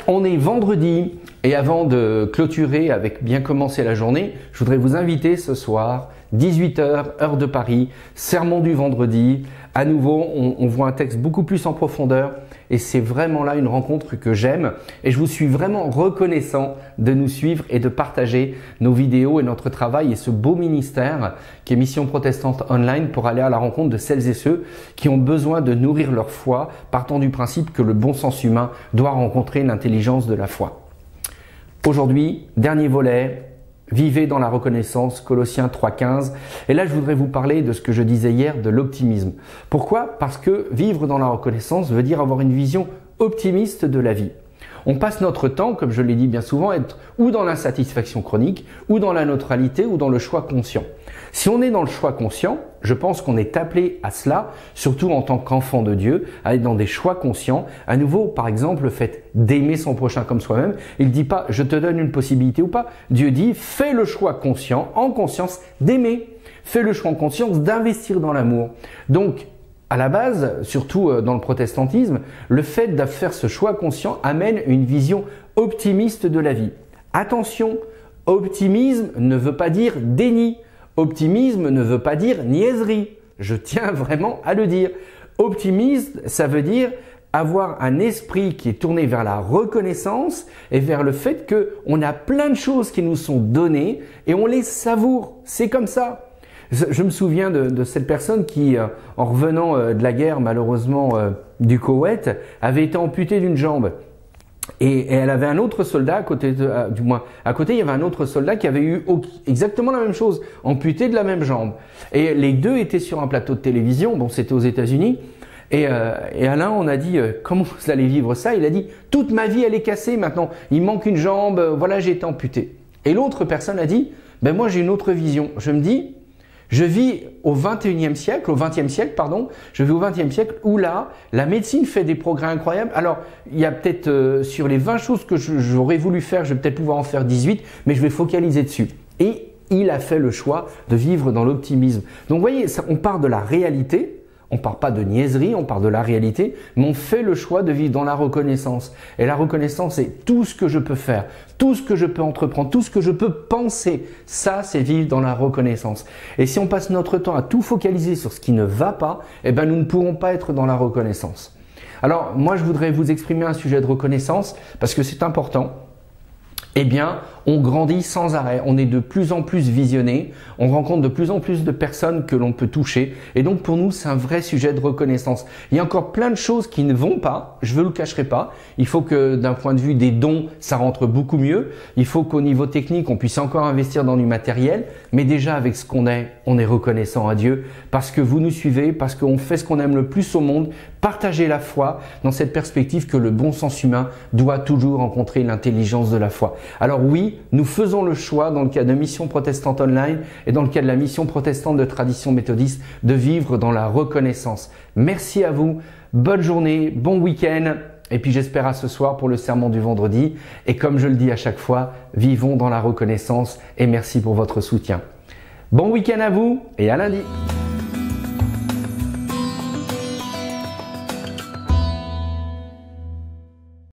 On est vendredi et avant de clôturer avec bien commencer la journée, je voudrais vous inviter ce soir, 18 h, heure de Paris, sermon du vendredi. À nouveau, on voit un texte beaucoup plus en profondeur et c'est vraiment là une rencontre que j'aime et je vous suis vraiment reconnaissant de nous suivre et de partager nos vidéos et notre travail et ce beau ministère qui est Mission Protestante Online pour aller à la rencontre de celles et ceux qui ont besoin de nourrir leur foi, partant du principe que le bon sens humain doit rencontrer l'intelligence de la foi. Aujourd'hui, dernier volet, vivez dans la reconnaissance, Colossiens 3,15. Et là, je voudrais vous parler de ce que je disais hier, de l'optimisme. Pourquoi? Parce que vivre dans la reconnaissance veut dire avoir une vision optimiste de la vie. On passe notre temps, comme je l'ai dit bien souvent, à être ou dans l'insatisfaction chronique, ou dans la neutralité, ou dans le choix conscient. Si on est dans le choix conscient, je pense qu'on est appelé à cela, surtout en tant qu'enfant de Dieu, à être dans des choix conscients. À nouveau, par exemple, le fait d'aimer son prochain comme soi-même, il ne dit pas « je te donne une possibilité ou pas ». Dieu dit « fais le choix conscient, en conscience, d'aimer ». Fais le choix en conscience d'investir dans l'amour. Donc, à la base, surtout dans le protestantisme, le fait de faire ce choix conscient amène une vision optimiste de la vie. Attention, optimisme ne veut pas dire déni. Optimisme ne veut pas dire niaiserie. Je tiens vraiment à le dire. Optimisme, ça veut dire avoir un esprit qui est tourné vers la reconnaissance et vers le fait qu'on a plein de choses qui nous sont données et on les savoure. C'est comme ça. Je me souviens de cette personne qui, en revenant de la guerre, malheureusement, du Koweït, avait été amputée d'une jambe. Et elle avait un autre soldat à côté, à côté, il y avait un autre soldat qui avait eu exactement la même chose, amputé de la même jambe. Et les deux étaient sur un plateau de télévision, bon, c'était aux États-Unis. Et à l'un, on a dit comment vous allez vivre ça? Il a dit toute ma vie elle est cassée maintenant, il manque une jambe, voilà j'ai été amputé. Et l'autre personne a dit ben moi j'ai une autre vision. Je me dis je vis au 20e siècle où là, la médecine fait des progrès incroyables. Alors, il y a peut-être sur les 20 choses que j'aurais voulu faire, je vais peut-être pouvoir en faire 18, mais je vais focaliser dessus. Et il a fait le choix de vivre dans l'optimisme. Donc, vous voyez, on part de la réalité. On part pas de niaiserie, on part de la réalité, mais on fait le choix de vivre dans la reconnaissance. Et la reconnaissance, c'est tout ce que je peux faire, tout ce que je peux entreprendre, tout ce que je peux penser. Ça, c'est vivre dans la reconnaissance. Et si on passe notre temps à tout focaliser sur ce qui ne va pas, eh ben, nous ne pourrons pas être dans la reconnaissance. Alors, moi, je voudrais vous exprimer un sujet de reconnaissance parce que c'est important. Eh bien, on grandit sans arrêt, on est de plus en plus visionné, on rencontre de plus en plus de personnes que l'on peut toucher et donc pour nous c'est un vrai sujet de reconnaissance. Il y a encore plein de choses qui ne vont pas, je ne le cacherai pas, il faut que d'un point de vue des dons ça rentre beaucoup mieux, il faut qu'au niveau technique on puisse encore investir dans du matériel, mais déjà avec ce qu'on est, on est reconnaissant à Dieu parce que vous nous suivez, parce qu'on fait ce qu'on aime le plus au monde, partagez la foi dans cette perspective que le bon sens humain doit toujours rencontrer l'intelligence de la foi. Alors oui, nous faisons le choix dans le cadre de Mission Protestante Online et dans le cadre de la Mission Protestante de Tradition Méthodiste de vivre dans la reconnaissance. Merci à vous, bonne journée, bon week-end et puis j'espère à ce soir pour le sermon du vendredi. Et comme je le dis à chaque fois, vivons dans la reconnaissance et merci pour votre soutien. Bon week-end à vous et à lundi.